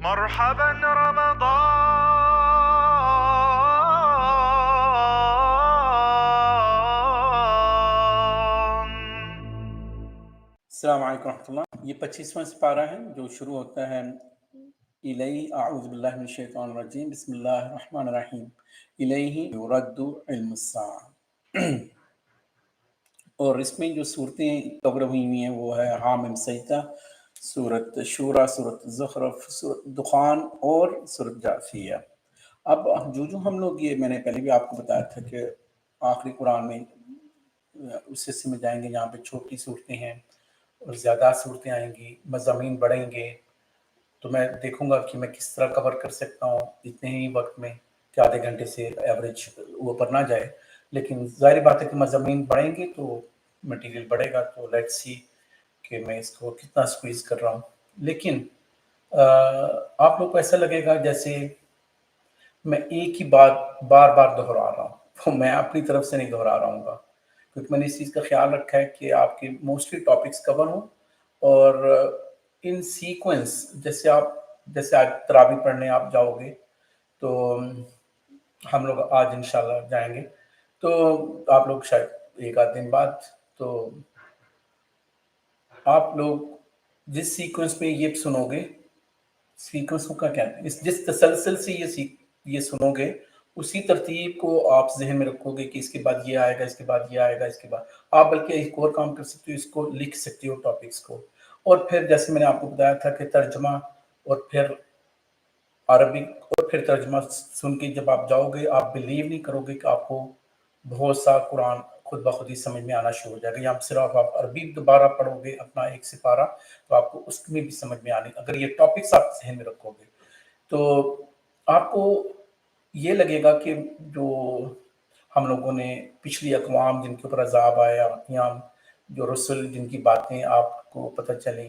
مرحبا رمضان. السلام علیکم ورحمۃ اللہ. یہ 25واں سپارہ ہے جو شروع ہوتا ہے الیہ اعوذ باللہ من الشیطان الرجیم بسم اللہ الرحمن الرحیم الیہ یرد علم الساعہ. اور اس میں جو صورتیں کور ہوئی ہیں وہ ہے حامیم سجدہ، سورۃ شورى، سورۃ زخرف، سورۃ دخان اور سورۃ جاثیہ. اب جو ہم لوگ، یہ میں نے پہلے بھی آپ کو بتایا تھا کہ آخری قرآن میں اس حصے میں جائیں گے جہاں پہ چھوٹی صورتیں ہیں اور زیادہ صورتیں آئیں گی، مضامین بڑھیں گے. تو میں دیکھوں گا کہ میں کس طرح کور کر سکتا ہوں اتنے ہی وقت میں کہ آدھے گھنٹے سے ایوریج اوپر نہ جائے. لیکن ظاہر بات ہے کہ مضامین بڑھیں گے تو مٹیریل بڑھے گا. تو لیٹ سی کہ میں اس کو کتنا سکویز کر رہا ہوں. لیکن آپ لوگ کو ایسا لگے گا جیسے میں ایک ہی بات بار بار دہرا رہا ہوں. تو میں اپنی طرف سے نہیں دہرا رہا ہوں گا، کیونکہ میں نے اس چیز کا خیال رکھا ہے کہ آپ کے موسٹلی ٹاپکس کور ہوں اور ان سیکوینس. جیسے آج تراویح پڑھنے آپ جاؤ گے تو ہم لوگ آج انشاءاللہ جائیں گے، تو آپ لوگ شاید ایک آدھ دن بعد، تو آپ لوگ جس سیکوینس میں یہ سنو گے، سیکوینس کو کیا کہتے ہیں، جس تسلسل سے یہ سنو گے اسی ترتیب کو آپ ذہن میں رکھو گے کہ اس کے بعد یہ آئے گا، اس کے بعد یہ آئے گا، اس کے بعد آپ بلکہ ایک اور کام کر سکتے ہو، اس کو لکھ سکتے ہو ٹاپکس کو. اور پھر جیسے میں نے آپ کو بتایا تھا کہ ترجمہ اور پھر عربی اور پھر ترجمہ سن کے جب آپ جاؤ گے آپ بلیو نہیں کرو گے کہ آپ کو بہت سا قرآن خود بخود ہی سمجھ میں آنا شروع ہو جائے گا. یا صرف آپ عربی دوبارہ پڑھو گے اپنا ایک سپارہ تو آپ کو اس میں بھی سمجھ میں آنے، اگر یہ ٹاپکس آپ ذہن میں رکھو گے تو آپ کو یہ لگے گا کہ جو ہم لوگوں نے پچھلی اقوام جن کے اوپر عذاب آیا، یا جو رسول جن کی باتیں آپ کو پتہ چلیں،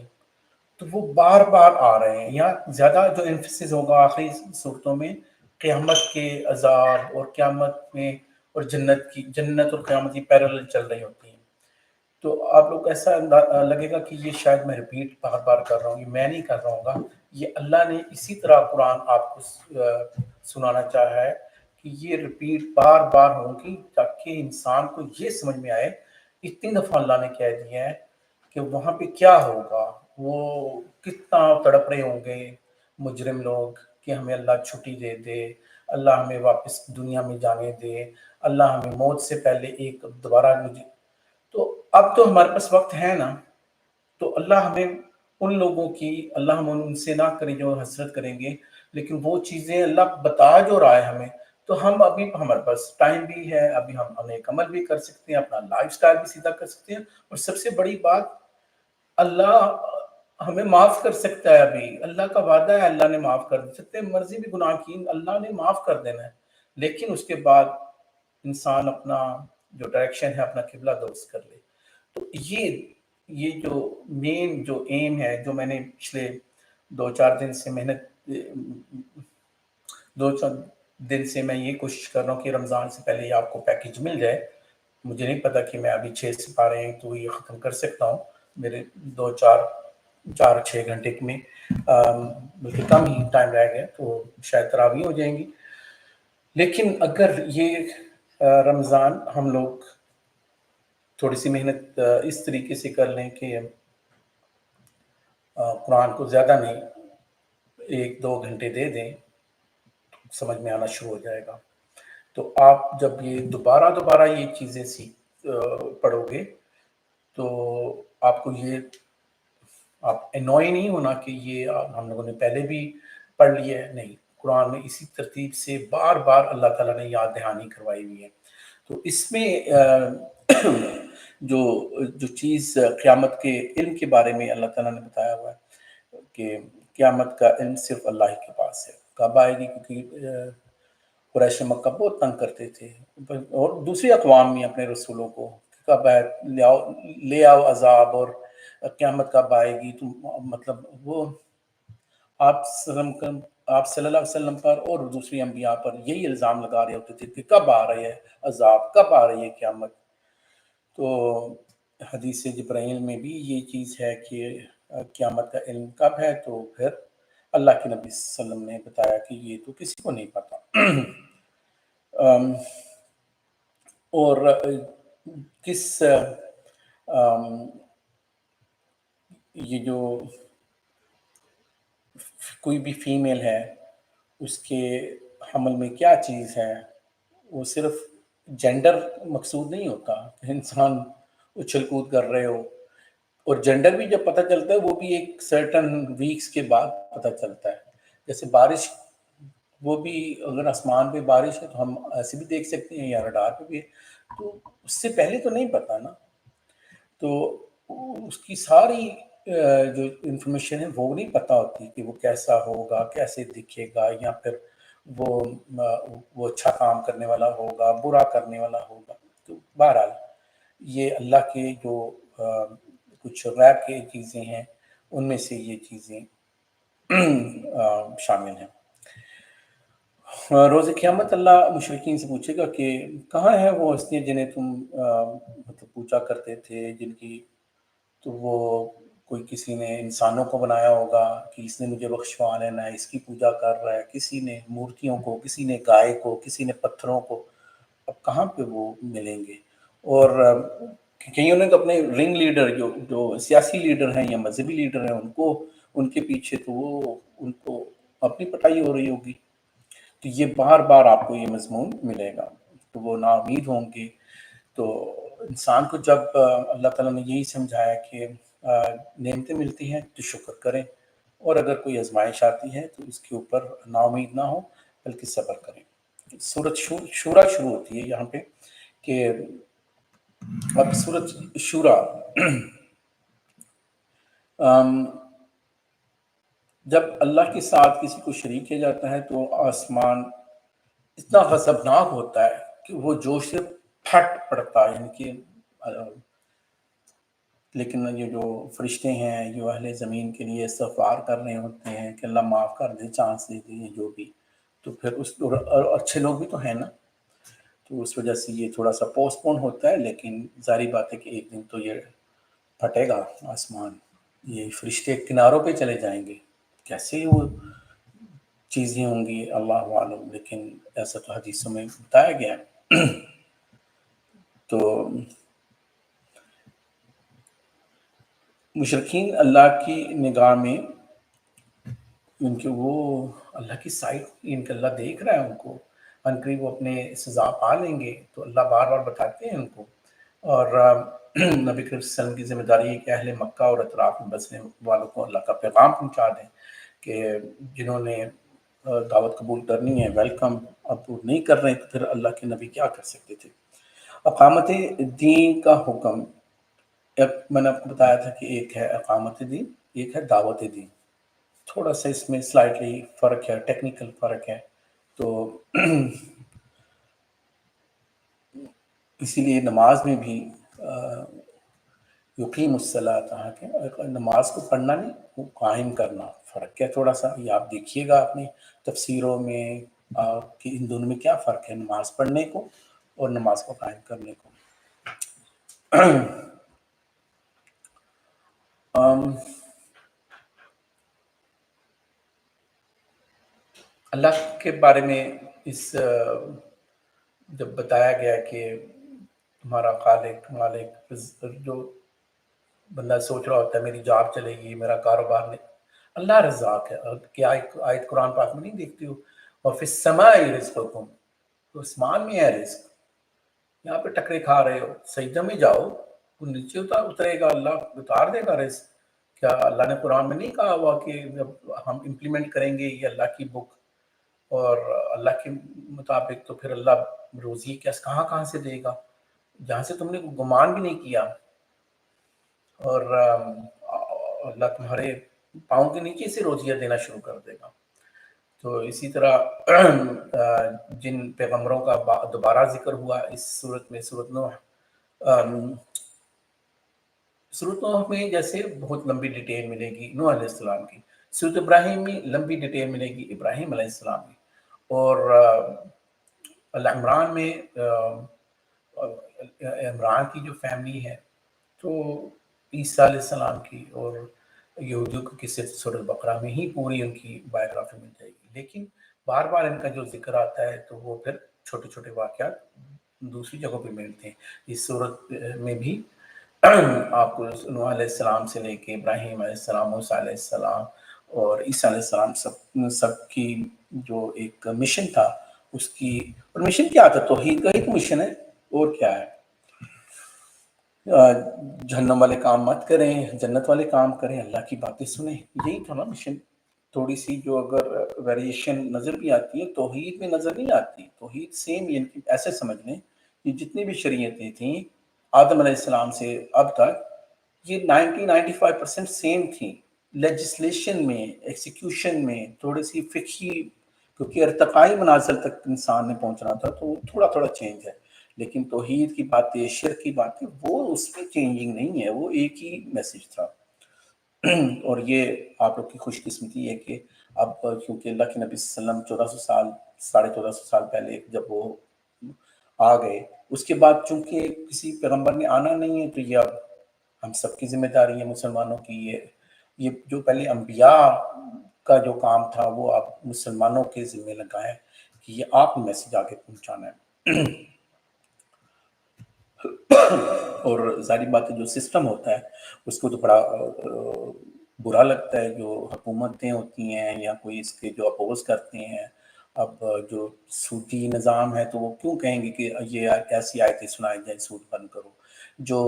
تو وہ بار بار آ رہے ہیں. یہاں زیادہ جو ایمفیسس ہوگا آخری صورتوں میں قیامت کے عذاب اور قیامت میں، اور جنت اور قیامت کی پیرالل چل رہی ہوتی ہیں. تو آپ لوگ ایسا لگے گا کہ یہ شاید میں ریپیٹ بار بار کر رہا ہوں. یہ میں نہیں کر رہا ہوں گا، یہ اللہ نے اسی طرح قرآن آپ کو سنانا چاہا ہے کہ یہ ریپیٹ بار بار ہوگی تاکہ انسان کو یہ سمجھ میں آئے. اتنی دفعہ اللہ نے کہہ دیا ہے کہ وہاں پہ کیا ہوگا، وہ کتنا تڑپ رہے ہوں گے مجرم لوگ کہ ہمیں اللہ چھٹی دے دے، اللہ ہمیں واپس دنیا میں جانے دے، اللہ ہمیں موت سے پہلے ایک دوبارہ مجھے. تو اب تو ہمارے پاس وقت ہے نا، تو اللہ ہمیں ان لوگوں کی، اللہ ہم ان سے نہ کریں جو حسرت کریں گے، لیکن وہ چیزیں اللہ بتا جو رہا ہے ہمیں، تو ہم ابھی ہمارے پاس ٹائم بھی ہے، ابھی ہم نیک عمل بھی کر سکتے ہیں، اپنا لائف سٹائل بھی سیدھا کر سکتے ہیں. اور سب سے بڑی بات، اللہ ہمیں معاف کر سکتا ہے. ابھی اللہ کا وعدہ ہے اللہ نے معاف کر سکتے ہیں. مرضی بھی گناہ کی اللہ نے معاف کر دینا ہے، لیکن اس کے بعد انسان اپنا جو ڈائریکشن ہے، اپنا قبلہ درست کر لے. تو یہ جو مین جو ایم ہے، جو میں نے پچھلے دو چار دن سے میں یہ کوشش کر رہا ہوں کہ رمضان سے پہلے یہ آپ کو پیکیج مل جائے. مجھے نہیں پتا کہ میں ابھی 6 سپارے ہیں تو یہ ختم کر سکتا ہوں. میرے 4-6 گھنٹے میں بلکہ کم ہی ٹائم رہ گیا تو شاید تراویح ہو جائیں گی. لیکن اگر یہ رمضان ہم لوگ تھوڑی سی محنت اس طریقے سے کر لیں کہ قرآن کو زیادہ نہیں 1-2 گھنٹے دے دیں، سمجھ میں آنا شروع ہو جائے گا. تو آپ جب یہ دوبارہ یہ چیزیں پڑھو گے تو آپ کو یہ آپ انوئی نہیں ہونا کہ یہ ہم لوگوں نے پہلے بھی پڑھ لیا ہے. نہیں، قرآن میں اسی ترتیب سے بار بار اللہ تعالیٰ نے یاد دہانی کروائی ہوئی ہے. تو اس میں جو چیز قیامت کے علم کے بارے میں اللہ تعالیٰ نے بتایا ہوا ہے کہ قیامت کا علم صرف اللہ ہی کے پاس ہے. کب آئے گی؟ کیونکہ قریش مکہ بہت تنگ کرتے تھے، اور دوسری اقوام میں اپنے رسولوں کو، کب لے آؤ عذاب، اور قیامت کب آئے گی. تو مطلب وہ آپ صلی اللہ علیہ وسلم پر اور دوسری انبیاء پر یہی الزام لگا رہے ہوتے تھے کہ کب آ رہے ہے عذاب، کب آ رہی ہے قیامت. تو حدیث جبرائیل میں بھی یہ چیز ہے کہ قیامت کا علم کب ہے. تو پھر اللہ کے نبی صلی اللہ علیہ وسلم نے بتایا کہ یہ تو کسی کو نہیں پتا۔ اور کس یہ جو کوئی بھی فیمیل ہے اس کے حمل میں کیا چیز ہے، وہ صرف جینڈر مقصود نہیں ہوتا کہ انسان اچھل کود کر رہے ہو، اور جینڈر بھی جب پتہ چلتا ہے وہ بھی ایک سرٹن ویکس کے بعد پتہ چلتا ہے۔ جیسے بارش، وہ بھی اگر آسمان پہ بارش ہے تو ہم ایسے بھی دیکھ سکتے ہیں یا رڈار پہ بھی ہے، تو اس سے پہلے تو نہیں پتا نا، تو اس کی ساری جو انفارمیشن ہے وہ نہیں پتہ ہوتی کہ وہ کیسا ہوگا، کیسے دکھے گا، یا پھر وہ اچھا کام کرنے والا ہوگا، برا کرنے والا ہوگا۔ تو بہرحال یہ اللہ کے جو کچھ غیب کی چیزیں ہیں ان میں سے یہ چیزیں شامل ہیں۔ روز قیامت اللہ مشرکین سے پوچھے گا کہ کہاں ہیں وہ ہستیاں جنہیں تم مطلب پوجا کرتے تھے، جن کی تو وہ کوئی کسی نے انسانوں کو بنایا ہوگا کہ اس نے مجھے بخشوا لینا ہے، اس کی پوجا کر رہا ہے، کسی نے مورتیوں کو، کسی نے گائے کو، کسی نے پتھروں کو، اب کہاں پہ وہ ملیں گے؟ اور کئیوں نے تو اپنے رنگ لیڈر جو سیاسی لیڈر ہیں یا مذہبی لیڈر ہیں ان کے پیچھے تو وہ ان کو اپنی پٹائی ہو رہی ہوگی۔ تو یہ بار بار آپ کو یہ مضمون ملے گا، تو وہ نا امید ہوں گے۔ تو انسان کو جب اللہ تعالیٰ نے یہی سمجھایا کہ نعمتیں ملتی ہیں تو شکر کریں، اور اگر کوئی آزمائش آتی ہے تو اس کے اوپر نا امید نہ ہو بلکہ صبر کریں۔ سورۃ شورا شروع ہوتی ہے یہاں پہ کہ اب سورۃ شورا جب اللہ کے ساتھ کسی کو شریک کیا جاتا ہے تو آسمان اتنا غضبناک ہوتا ہے کہ وہ جوش سے پھٹ پڑتا ہے، یعنی کہ لیکن یہ جو فرشتے ہیں جو اہل زمین کے لیے استغفار کر رہے ہوتے ہیں کہ اللہ معاف کر دے، چانس دے دے، جو بھی، تو پھر اور اچھے لوگ بھی تو ہیں نا، تو اس وجہ سے یہ تھوڑا سا پوسٹ پون ہوتا ہے، لیکن ظاہری بات ہے کہ ایک دن تو یہ پھٹے گا آسمان، یہ فرشتے کناروں پہ چلے جائیں گے، کیسے وہ چیزیں ہوں گی اللہ عالم، لیکن ایسا تو حدیثوں میں بتایا گیا ہے۔ تو مشرکین اللہ کی نگاہ میں ان کے وہ اللہ کی سائٹ، ان کے اللہ دیکھ رہا ہے ان کو، ان قریب وہ اپنے سزا پا لیں گے، تو اللہ بار بار بتاتے ہیں ان کو۔ اور نبی کریم صلی اللہ علیہ وسلم کی ذمہ داری ہے کہ اہل مکہ اور اطراف میں بسنے والوں کو اللہ کا پیغام پہنچا دیں کہ جنہوں نے دعوت قبول کرنی ہے ویلکم، اب وہ نہیں کر رہے تو پھر اللہ کے نبی کیا کر سکتے تھے۔ اقامت دین کا حکم، میں نے آپ کو بتایا تھا کہ ایک ہے اقامت دین، ایک ہے دعوت دین، تھوڑا سا اس میں سلائٹلی فرق ہے، ٹیکنیکل فرق ہے، تو اسی لیے نماز میں بھی یقیم الصلاۃ کہ نماز کو پڑھنا نہیں، وہ قائم کرنا، فرق ہے تھوڑا سا، یہ آپ دیکھیے گا اپنی تفسیروں میں کہ ان دونوں میں کیا فرق ہے، نماز پڑھنے کو اور نماز کو قائم کرنے کو۔ اللہ کے بارے میں اس جب بتایا گیا کہ ہمارا خالق مالک، جو بندہ سوچ رہا ہوتا ہے میری جاب چلے گی، میرا کاروبار نہیں، اللہ رزاق ہے۔ کیا آیت قرآن پاک میں نہیں دیکھتی ہو، اور فی السماء رزقکم، تو آسمان میں ہے رزق، یہاں پہ ٹکرے کھا رہے ہو، سجدہ میں جاؤ، وہ نیچے اترے گا، اللہ اتار دے گا رزق۔ کیا اللہ نے قرآن میں نہیں کہا ہوا کہ جب ہم امپلیمنٹ کریں گے یہ اللہ کی بک اور اللہ کے مطابق، تو پھر اللہ روزی کہاں سے دے گا جہاں سے تم نے گمان بھی نہیں کیا، اور اللہ تمہارے پاؤں کے نیچے سے روزیاں دینا شروع کر دے گا۔ تو اسی طرح جن پیغمبروں کا دوبارہ ذکر ہوا اس صورت میں، سورۃ نوح میں جیسے بہت لمبی ڈیٹیل ملے گی نوح علیہ السلام کی، سورۃ ابراہیم میں لمبی ڈیٹیل ملے گی ابراہیم علیہ السلام کی، اور عمران میں عمران کی جو فیملی ہے تو عیسیٰ علیہ السلام کی، اور یہودیوں کو کسی سورۃ البقرہ میں ہی پوری ان کی بایوگرافی مل جائے گی، لیکن بار بار ان کا جو ذکر آتا ہے تو وہ پھر چھوٹے چھوٹے واقعات دوسری جگہوں پہ ملتے ہیں۔ اس صورت میں بھی آپ کو نوح علیہ السلام سے لے کے ابراہیم علیہ السلام، موسیٰ علیہ السلام اور عیسیٰ علیہ السلام سب کی جو ایک مشن تھا، اس کی، اور مشن کیا تھا؟ توحید کا ہی تو مشن ہے، اور کیا ہے؟ جہنم والے کام مت کریں، جنت والے کام کریں، اللہ کی باتیں سنیں، یہی تھا نا مشن۔ تھوڑی سی جو اگر ویریشن نظر بھی آتی ہے، توحید میں نظر نہیں آتی، توحید سیم، یعنی ایسے سمجھ لیں کہ جتنی بھی شریعتیں تھیں آدم علیہ السلام سے اب تک، یہ 95% سیم تھیں۔ لیجسلیشن میں، ایکسیکیوشن میں تھوڑی سی فقہی، کیونکہ ارتقائی منازل تک انسان نے پہنچنا تھا تو تھوڑا تھوڑا چینج ہے، لیکن توحید کی باتیں، شرک کی باتیں، وہ اس میں چینجنگ نہیں ہے، وہ ایک ہی میسج تھا۔ اور یہ آپ لوگ کی خوش قسمتی ہے کہ اب کیونکہ اللہ کے نبی صلی اللہ علیہ وسلم 1400 سال، 1450 سال پہلے جب وہ آ گئے، اس کے بعد چونکہ کسی پیغمبر نے آنا نہیں ہے، تو یہ اب ہم سب کی ذمہ داری ہے مسلمانوں کی۔ یہ جو پہلے انبیاء کا جو کام تھا وہ اب مسلمانوں کے ذمہ لگا ہے کہ یہ آپ میسج آگے پہنچانا ہے۔ اور ظاہری بات ہے جو سسٹم ہوتا ہے اس کو تو بڑا برا لگتا ہے، جو حکومتیں ہوتی ہیں یا کوئی اس کے جو اپوز کرتے ہیں۔ اب جو سودی نظام ہے تو وہ کیوں کہیں گے کہ یہ ایسی آیتیں سنائی جائیں، سود بند کرو؟ جو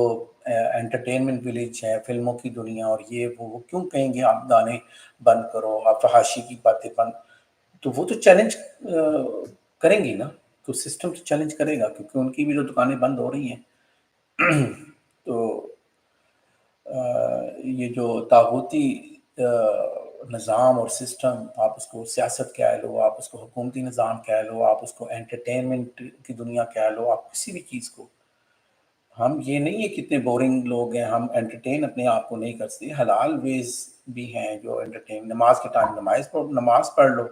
انٹرٹینمنٹ ولیج ہے، فلموں کی دنیا اور یہ وہ کیوں کہیں گے آپ گانے بند کرو، آپ فحاشی کی باتیں بند؟ تو وہ تو چیلنج کریں گی نا، تو سسٹم تو چیلنج کرے گا، کیونکہ ان کی بھی جو دکانیں بند ہو رہی ہیں۔ تو یہ جو طاغوتی نظام اور سسٹم، آپ اس کو سیاست کہہ لو، آپ اس کو حکومتی نظام کہہ لو، آپ اس کو انٹرٹینمنٹ کی دنیا کہہ لو، آپ کسی بھی چیز کو، ہم یہ نہیں ہے کتنے بورنگ لوگ ہیں، ہم انٹرٹین اپنے آپ کو نہیں کرتے، حلال ویز بھی ہیں جو انٹرٹین۔ نماز کے ٹائم نماز پڑھ لو،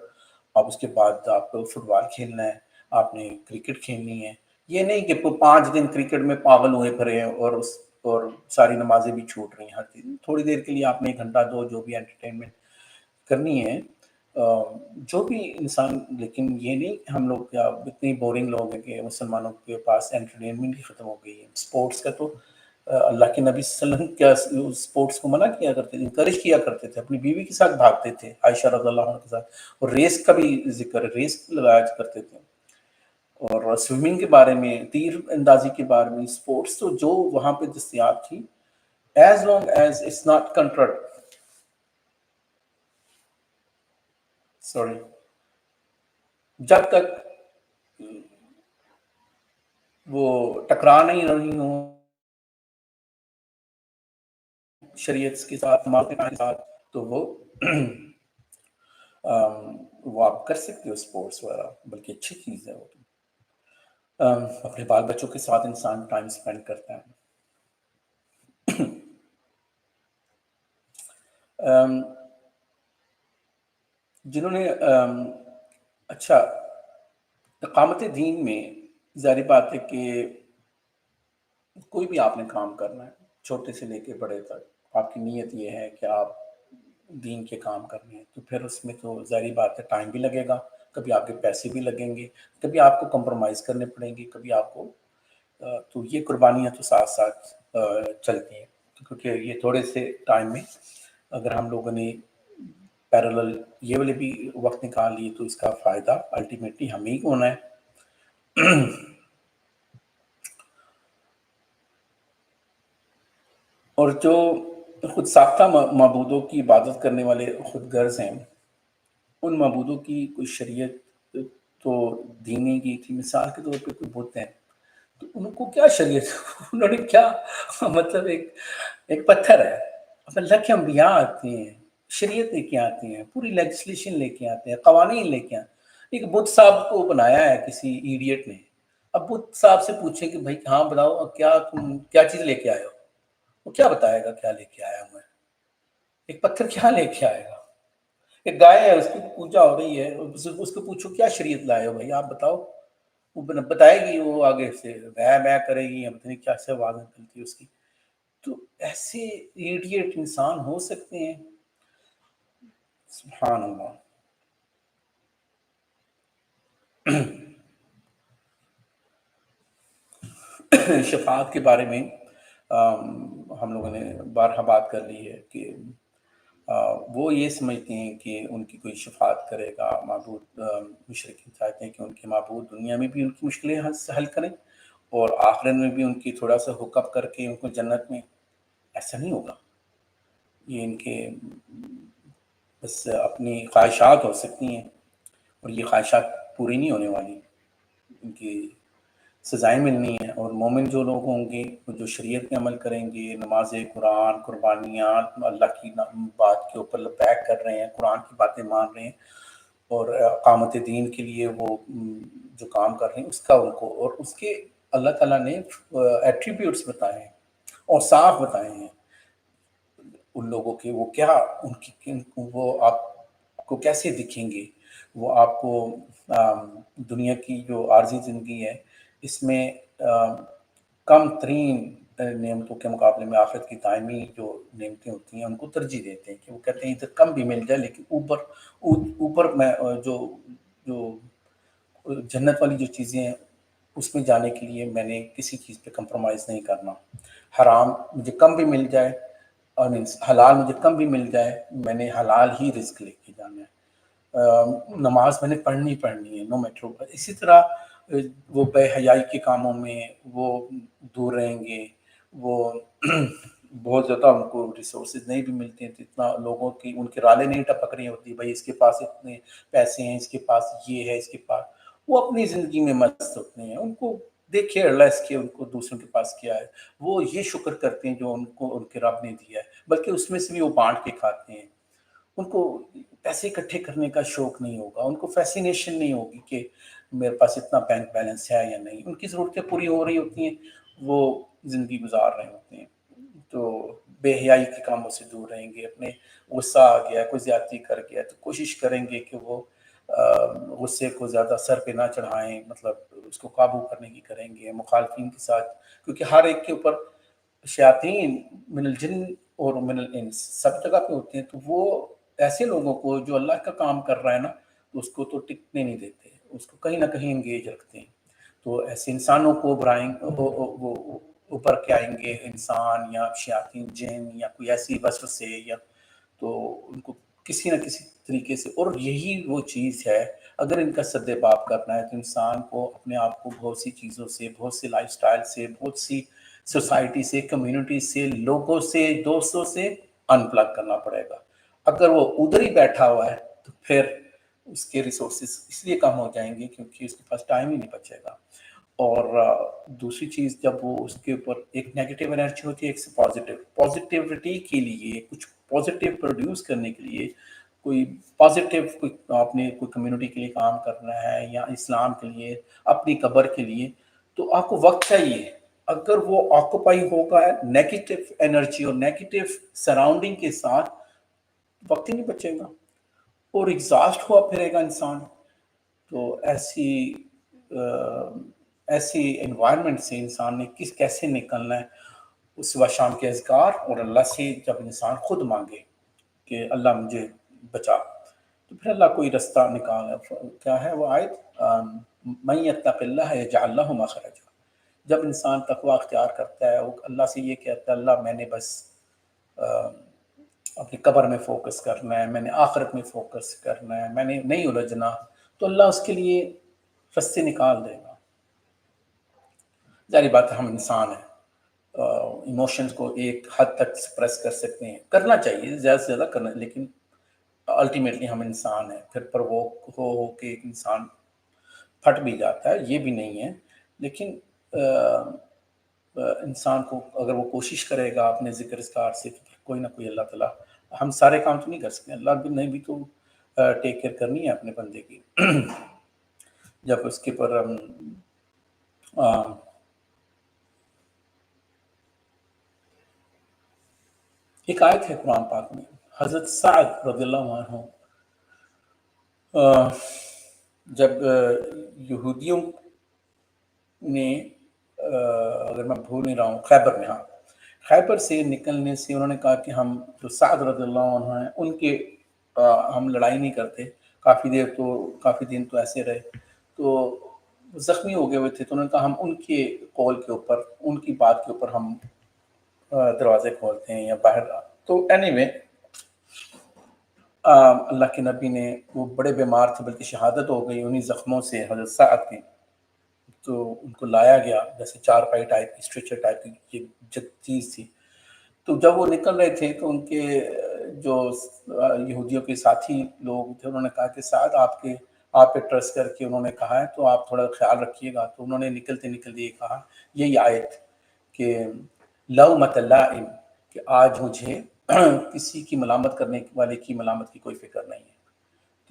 اب اس کے بعد آپ کو فٹ بال کھیلنا ہے، آپ نے کرکٹ کھیلنی ہے، یہ نہیں کہ 5 دن کرکٹ میں پاگل ہوئے پھرے ہیں اور ساری نمازیں بھی چھوٹ رہی ہیں ہر دن۔ تھوڑی دیر کے لیے آپ نے 1 گھنٹہ 2 جو بھی انٹرٹینمنٹ کرنی ہے، جو بھی انسان، لیکن یہ نہیں کہ ہم لوگ کیا اتنے بورنگ لوگ ہیں کہ مسلمانوں کے پاس انٹرٹینمنٹ ہی ختم ہو گئی ہے۔ سپورٹس کا تو اللہ کے نبی صلی اللہ علیہ وسلم کیا سپورٹس کو منع کیا کرتے تھے، انکریج کیا کرتے تھے، اپنی بیوی کے ساتھ بھاگتے تھے، عائشہ رضی اللہ عنہ کے ساتھ، اور ریس کا بھی ذکر، ریس لگایا کرتے تھے، اور سوئمنگ کے بارے میں، تیر اندازی کے بارے میں، سپورٹس تو جو وہاں پہ دستیاب تھی، as long as it's not controlled، جب تک وہ ٹکرا نہیں رہی ہوں شریعت کے ساتھ، مارکیٹ کے ساتھ، تو وہ آپ کر سکتے ہو سپورٹس وغیرہ، بلکہ اچھی چیز ہے وہ۔ اپنے بال بچوں کے ساتھ انسان ٹائم سپینڈ کرتا ہے۔ جنہوں نے اچھا، اقامت دین میں ظاہری بات ہے کہ کوئی بھی آپ نے کام کرنا ہے، چھوٹے سے لے کے بڑے تک، آپ کی نیت یہ ہے کہ آپ دین کے کام کرنے ہیں، تو پھر اس میں تو ظاہری بات ہے ٹائم بھی لگے گا، کبھی آپ کے پیسے بھی لگیں گے، کبھی آپ کو کمپرومائز کرنے پڑیں گے، کبھی آپ کو، تو یہ قربانیاں تو ساتھ ساتھ چلتی ہیں، کیونکہ یہ تھوڑے سے ٹائم میں اگر ہم لوگوں نے پیرالل یہ والے بھی وقت نکال لیے تو اس کا فائدہ الٹیمیٹلی ہمیں ہی ہونا ہے۔ اور جو خود ساختہ معبودوں کی عبادت کرنے والے خود غرض ہیں، ان معبودوں کی کوئی شریعت تو دینی کی تھی، مثال کے طور پہ کوئی بت ہیں تو ان کو کیا شریعت، انہوں نے کیا، مطلب ایک پتھر ہے، اب اللہ کے انبیاء آتے ہیں، شریعت لے کے آتے ہیں، پوری لیجسلیشن لے کے آتے ہیں، قوانین لے کے آتے ہیں۔ ایک بت صاحب کو بنایا ہے کسی ایڈیٹ نے، اب بت صاحب سے پوچھیں کہ بھائی ہاں بتاؤ کیا تم کیا چیز لے کے آئے ہو، وہ کیا بتائے گا کیا لے کے آیا ہوں میں؟ ایک پتھر کیا لے کے آئے گا؟ ایک گائے ہے، اس کی پوجا ہو رہی ہے، اس کو پوچھو کیا شریعت لائے ہو بھائی، آپ بتاؤ، وہ بتائے گی، وہ آگے سے میں کرے گی، پتہ نہیں کیا سے آواز نکلتی ہے اس کی۔ تو ایسے ایڈیٹ انسان ہو سکتے ہیں؟ سبحان اللہ. شفاعت کے بارے میں ہم لوگوں نے بارہا بات کر لی ہے کہ وہ یہ سمجھتے ہیں کہ ان کی کوئی شفاعت کرے گا معبود. مشرکین چاہتے ہیں کہ ان کے معبود دنیا میں بھی ان کی مشکلیں حل کریں اور آخرت میں بھی ان کی تھوڑا سا ہوک اپ کر کے ان کو جنت میں. ایسا نہیں ہوگا. یہ ان کے بس اپنی خواہشات ہو سکتی ہیں اور یہ خواہشات پوری نہیں ہونے والی. ان کی سزائیں ملنی ہیں. اور مومن جو لوگ ہوں گے وہ جو شریعت پہ عمل کریں گے، نماز قرآن، قربانیاں، اللہ کی بات کے اوپر لبیک کر رہے ہیں، قرآن کی باتیں مان رہے ہیں اور اقامت دین کے لیے وہ جو کام کر رہے ہیں اس کا ان کو، اور اس کے اللہ تعالیٰ نے ایٹریبیوٹس بتائے ہیں اور صاف بتائے ہیں ان لوگوں کے. وہ کیا ان کی وہ آپ کو کیسے دکھیں گے. وہ آپ کو دنیا کی جو عارضی زندگی ہے اس میں کم ترین نعمتوں کے مقابلے میں آخرت کی دائمی جو نعمتیں ہوتی ہیں ان کو ترجیح دیتے ہیں کہ وہ کہتے ہیں ادھر کم بھی مل جائے لیکن اوپر میں جو جنت والی جو چیزیں ہیں اس میں جانے کے لیے میں نے کسی چیز پہ کمپرومائز نہیں کرنا. حرام مجھے کم بھی مل جائے اور حلال مجھے کم بھی مل جائے میں نے حلال ہی رزق لے کے جانا ہے. نماز میں نے پڑھنی ہے نو میٹر. اسی طرح وہ بے حیائی کے کاموں میں وہ دور رہیں گے. وہ بہت زیادہ ان کو ریسورسز نہیں بھی ملتے ہیں تو اتنا لوگوں کی ان کی رالیں نہیں ٹپک رہی ہوتی بھائی اس کے پاس اتنے پیسے ہیں، اس کے پاس یہ ہے، اس کے پاس. وہ اپنی زندگی میں مست ہوتے ہیں. ان کو دیکھے اللہ اس کے ان کو دوسروں کے پاس کیا ہے. وہ یہ شکر کرتے ہیں جو ان کو ان کے رب نے دیا ہے، بلکہ اس میں سے بھی وہ بانٹ کے کھاتے ہیں. ان کو پیسے اکٹھے کرنے کا شوق نہیں ہوگا. ان کو فیسینیشن نہیں ہوگی کہ میرے پاس اتنا بینک بیلنس ہے یا نہیں. ان کی ضرورتیں پوری ہو رہی ہوتی ہیں، وہ زندگی گزار رہے ہوتے ہیں. تو بے حیائی کے کاموں سے دور رہیں گے. اپنے غصہ آ گیا، کوئی زیادتی کر گیا تو کوشش کریں گے کہ وہ غصے کو زیادہ سر پہ نہ چڑھائیں، مطلب اس کو قابو کرنے کی کریں گے مخالفین کے ساتھ. کیونکہ ہر ایک کے اوپر شیاطین من الجن اور من الانس سب جگہ پہ ہوتے ہیں. تو وہ ایسے لوگوں کو جو اللہ کا کام کر رہا ہے نا تو اس کو تو ٹکنے نہیں دیتے، اس کو کہیں نہ کہیں انگیج رکھتے ہیں. تو ایسے انسانوں کو وہ اوپر کے آئیں گے انسان یا شیاطین جن یا کوئی ایسی وصف سے، یا تو ان کو کسی نہ کسی طریقے سے. اور یہی وہ چیز ہے اگر ان کا سد باب کرنا ہے تو انسان کو اپنے آپ کو بہت سی چیزوں سے، بہت سی لائف سٹائل سے، بہت سی سوسائٹی سے، کمیونٹی سے، لوگوں سے، دوستوں سے ان پلگ کرنا پڑے گا. اگر وہ ادھر ہی بیٹھا ہوا ہے تو پھر اس کے ریسورسز اس لیے کم ہو جائیں گے کیونکہ اس کے پاس ٹائم ہی نہیں بچے گا. اور دوسری چیز جب وہ اس کے اوپر ایک نیگیٹو انرجی ہوتی ہے، ایک پازیٹیوٹی کے لیے کچھ پازیٹیو پروڈیوس کرنے کے لیے کوئی پازیٹیو کوئی آپ نے کوئی کمیونٹی کے لیے کام کرنا ہے یا اسلام کے لیے، اپنی قبر کے لیے، تو آپ کو وقت چاہیے. اگر وہ آکوپائی ہوگا نیگیٹو انرجی اور نیگیٹو سراؤنڈنگ کے ساتھ وقت ہی نہیں بچے گا اور ایگزاسٹ ہوا پھرے گا انسان. تو ایسی انوائرمنٹ سے انسان نے کیسے نکلنا ہے؟ اس صبح شام کے اذکار اور اللہ سے جب انسان خود مانگے کہ اللہ مجھے بچا تو پھر اللہ کوئی رستہ نکالا. کیا ہے وہ آیت؟ من یتق اللہ یجعل لہ مخرجا. جب انسان تقوی اختیار کرتا ہے وہ اللہ سے یہ کہتا ہے اللہ میں نے بس اپنی قبر میں فوکس کرنا ہے، میں نے آخرت میں فوکس کرنا ہے، میں نے نہیں الجھنا، تو اللہ اس کے لیے رستے نکال دے گا. ظاہری بات ہے ہم انسان ہیں، ایموشنز کو ایک حد تک سپریس کر سکتے ہیں، کرنا چاہیے زیادہ سے زیادہ کرنا، لیکن الٹیمیٹلی ہم انسان ہیں. پھر پرووک ہو کے انسان پھٹ بھی جاتا ہے، یہ بھی نہیں ہے. لیکن انسان کو اگر وہ کوشش کرے گا اپنے ذکر اذکار سے تو کوئی نہ کوئی اللہ تعالیٰ، ہم سارے کام تو نہیں کر سکتے، اللہ نے بھی تو ٹیک کیئر کرنی ہے اپنے بندے کی. جب اس کے پر ایک آیت ہے قرآن پاک میں، حضرت سعد رضی اللہ عنہ جب یہودیوں نے اگر میں بھول نہیں رہا ہوں خیبر میں، ہاں خیبر سے نکلنے سے انہوں نے کہا کہ ہم جو سعد رضی اللہ عنہ ہیں ان کے ہم لڑائی نہیں کرتے، کافی دن تو ایسے رہے، تو زخمی ہو گئے ہوئے تھے، تو انہوں نے کہا ہم ان کے قول کے اوپر، ان کی بات کے اوپر ہم دروازے کھولتے ہیں یا باہر. تو اینی وے اللہ کے نبی نے، وہ بڑے بیمار تھے بلکہ شہادت ہو گئی انہی زخموں سے حضرت سعد کی، تو ان کو لایا گیا جیسے چارپائی ٹائپ کی، اسٹریچر ٹائپ کی ایک چیز تھی. تو جب وہ نکل رہے تھے تو ان کے جو یہودیوں کے ساتھی لوگ تھے انہوں نے کہا کہ سعد آپ پہ ٹرسٹ کر کے انہوں نے کہا ہے تو آپ تھوڑا خیال رکھیے گا. تو انہوں نے نکلتے یہ کہا، یہی آیت کہ لومۃ لائم، کہ آج مجھے کسی کی ملامت کرنے والے کی ملامت کی کوئی فکر نہیں ہے.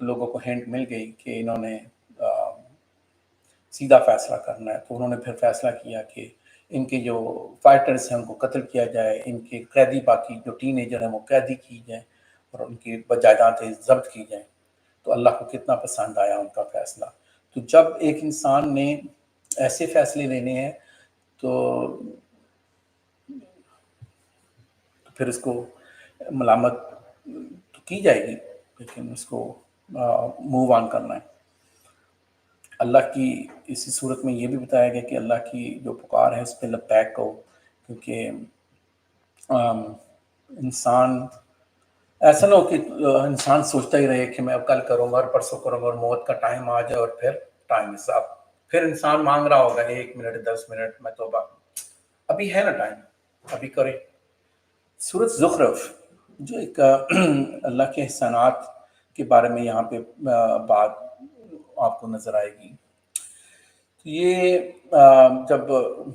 تو لوگوں کو ہینٹ مل گئی کہ انہوں نے سیدھا فیصلہ کرنا ہے. تو انہوں نے پھر فیصلہ کیا کہ ان کے جو فائٹرز ہیں ان کو قتل کیا جائے، ان کے قیدی باقی جو ٹین ایجر ہیں وہ قیدی کی جائیں اور ان کی جائیدادیں ضبط کی جائیں. تو اللہ کو کتنا پسند آیا ان کا فیصلہ. تو جب ایک انسان نے ایسے فیصلے لینے ہیں تو پھر اس کو ملامت تو کی جائے گی، لیکن اس کو موو آن کرنا ہے. اللہ کی اسی صورت میں یہ بھی بتایا گیا کہ اللہ کی جو پکار ہے اس پہ لبیک کہو، کیونکہ انسان ایسا نہ ہو کہ انسان سوچتا ہی رہے کہ میں اب کل کروں گا اور پرسوں کروں گا اور موت کا ٹائم آ جائے اور پھر ٹائم حساب، پھر انسان مانگ رہا ہوگا 1 منٹ 10 منٹ میں توبہ. ابھی ہے نا ٹائم، ابھی کرے. سورۃ زخرف جو ایک اللہ کے احسانات کے بارے میں یہاں پہ بات آپ کو نظر آئے گی. یہ جب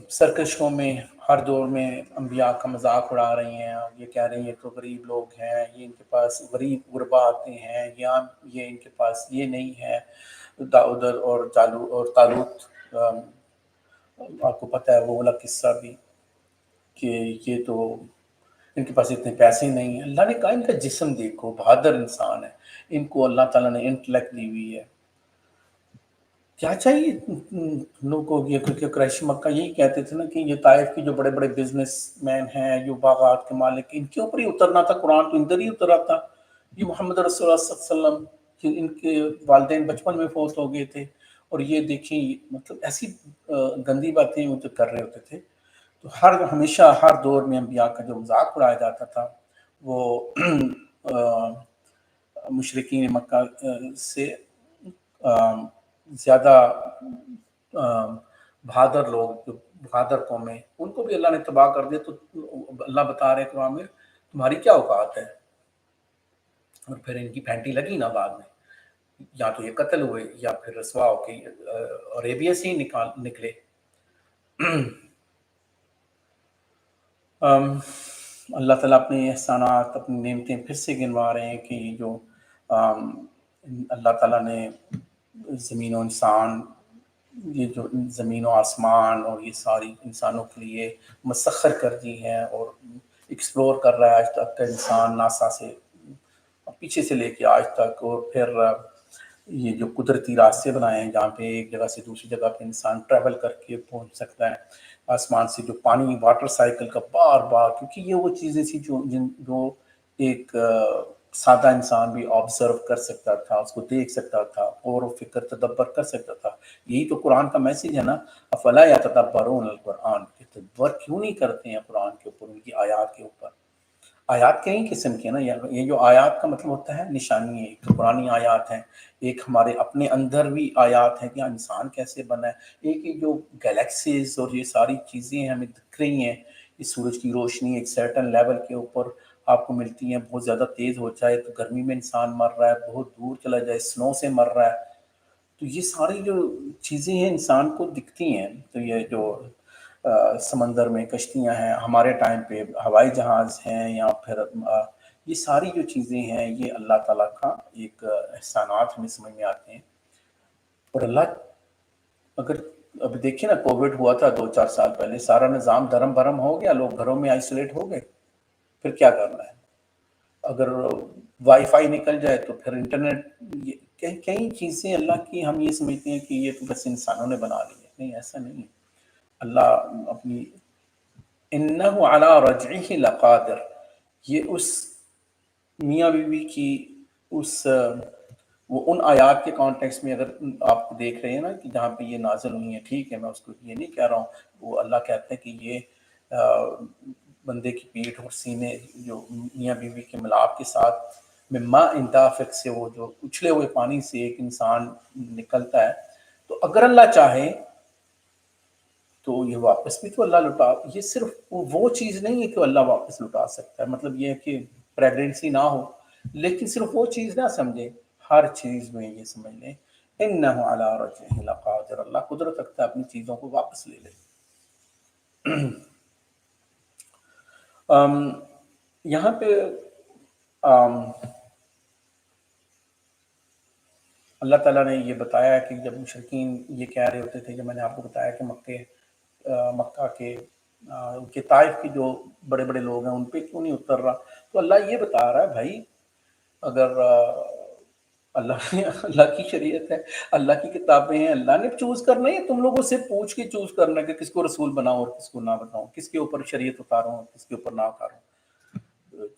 سرکشوں میں ہر دور میں انبیاء کا مذاق اڑا رہی ہیں، یہ کہہ رہی ہیں تو غریب لوگ ہیں، یہ ان کے پاس غریب غربا آتے ہیں، یا یہ ان کے پاس یہ نہیں ہے. داؤد اور طالوت، آپ کو پتہ ہے وہ والا قصہ بھی کہ یہ تو ان کے پاس اتنے پیسے نہیں ہیں. اللہ نے کہا ان کا جسم دیکھو، بہادر انسان ہے، ان کو اللہ تعالیٰ نے انٹلیکٹ دی ہوئی ہے، کیا چاہیے لوگوں کو. یہ کیونکہ قریشی مکہ یہی کہتے تھے نا کہ یہ طائف کے جو بڑے بڑے بزنس مین ہیں، جو باغات کے مالک، ان کے اوپر ہی اترنا تھا قرآن، تو اندر ہی اترا تھا. یہ محمد رسول اللہ صلی اللہ علیہ وسلم کہ ان کے والدین بچپن میں فوت ہو گئے تھے، اور یہ دیکھیں مطلب ایسی گندی باتیں وہ جو کر رہے ہوتے تھے. تو ہمیشہ ہر دور میں انبیاء کا جو مذاق اڑایا جاتا تھا وہ مشرکین مکہ سے زیادہ بہادر لوگ، جو بہادر قومیں، ان کو بھی اللہ نے تباہ کر دیا. تو اللہ بتا رہے قرآن میں تمہاری کیا اوقات ہے. اور پھر ان کی پھینٹی لگی نا بعد میں، یا تو یہ قتل ہوئے یا پھر رسوا ہو کے عربیہ سے ہی نکلے. اللہ تعالیٰ اپنے احسانات، اپنی نعمتیں پھر سے گنوا رہے ہیں کہ جو اللہ تعالیٰ نے زمین و انسان، یہ جو زمین و آسمان اور یہ ساری انسانوں کے لیے مسخر کر دی ہیں، اور ایکسپلور کر رہا ہے آج تک کا انسان، ناسا سے پیچھے سے لے کے آج تک. اور پھر یہ جو قدرتی راستے بنائے ہیں جہاں پہ ایک جگہ سے دوسری جگہ پہ انسان ٹریول کر کے پہنچ سکتا ہے. آسمان سے جو پانی واٹر سائیکل کا بار بار، کیونکہ یہ وہ چیزیں تھی جو ایک سادہ انسان بھی آبزرو کر سکتا تھا، اس کو دیکھ سکتا تھا، غور و فکر تدبر کر سکتا تھا. یہی تو قرآن کا میسیج ہے نا، افلا یتدبرون القرآن، کہ تدبر کیوں نہیں کرتے ہیں قرآن کے اوپر، ان کی آیات کے اوپر. آیات کئی قسم کے نا، یہ جو آیات کا مطلب ہوتا ہے نشانی ہے. ایک تو قرآنی آیات ہیں، ایک ہمارے اپنے اندر بھی آیات ہیں کہ انسان کیسے بنا ہے. ایک یہ جو گلیکسیز اور یہ ساری چیزیں ہمیں دکھ رہی ہیں، اس سورج کی روشنی ایک سرٹن لیول کے اوپر آپ کو ملتی ہیں، بہت زیادہ تیز ہو جائے تو گرمی میں انسان مر رہا ہے، بہت دور چلا جائے سنو سے مر رہا ہے. تو یہ ساری جو چیزیں ہیں انسان کو دکھتی ہیں. تو یہ جو سمندر میں کشتیاں ہیں، ہمارے ٹائم پہ ہوائی جہاز ہیں، یا پھر یہ ساری جو چیزیں ہیں، یہ اللہ تعالیٰ کا ایک احسانات ہمیں سمجھ میں آتے ہیں. اور اللہ اگر اب دیکھیں نا، کووڈ ہوا تھا 2-4 سال پہلے، سارا نظام دھرم بھرم ہو گیا، لوگ گھروں میں آئسولیٹ ہو گئے. پھر کیا کرنا ہے؟ اگر وائی فائی نکل جائے تو پھر انٹرنیٹ، کئی چیزیں اللہ کی ہم یہ سمجھتے ہیں کہ یہ تو بس انسانوں نے بنا لی ہے. نہیں، ایسا نہیں ہے. اللہ اپنی انہ علی رجعہ لقادر، یہ اس میاں بیوی کی اس وہ ان آیات کے کانٹیکس میں اگر آپ دیکھ رہے ہیں نا کہ جہاں پہ یہ نازل ہوئی ہیں، ٹھیک ہے میں اس کو یہ نہیں کہہ رہا ہوں، وہ اللہ کہتے ہیں کہ یہ بندے کی پیٹھ اور سینے جو میاں بیوی کے ملاپ کے ساتھ مما اندافق سے وہ جو اچھلے ہوئے پانی سے ایک انسان نکلتا ہے، تو اگر اللہ چاہے تو یہ واپس بھی تو اللہ لٹا، یہ صرف وہ چیز نہیں ہے کہ اللہ واپس لٹا سکتا ہے، مطلب یہ ہے کہ پریگننسی نہ ہو، لیکن صرف وہ چیز نہ سمجھے، ہر چیز میں یہ سمجھ لیں انہ علی رجعہ لقادر، اللہ قدرت رکھتا ہے اپنی چیزوں کو واپس لے لے۔ یہاں پہ اللہ تعالیٰ نے یہ بتایا کہ جب مشرکین یہ کہہ رہے ہوتے تھے، جب میں نے آپ کو بتایا کہ مکہ کے ان کے طائف کے جو بڑے بڑے لوگ ہیں ان پہ کیوں نہیں اتر رہا، تو اللہ یہ بتا رہا ہے بھائی اگر اللہ کی شریعت ہے، اللہ کی کتابیں ہیں، اللہ نے چوز کرنا ہے، تم لوگوں سے پوچھ کے چوز کرنا ہے کہ کس کو رسول بناؤ اور کس کو نہ بناؤ، کس کے اوپر شریعت اتاروں اور کس کے اوپر نہ اتاروں،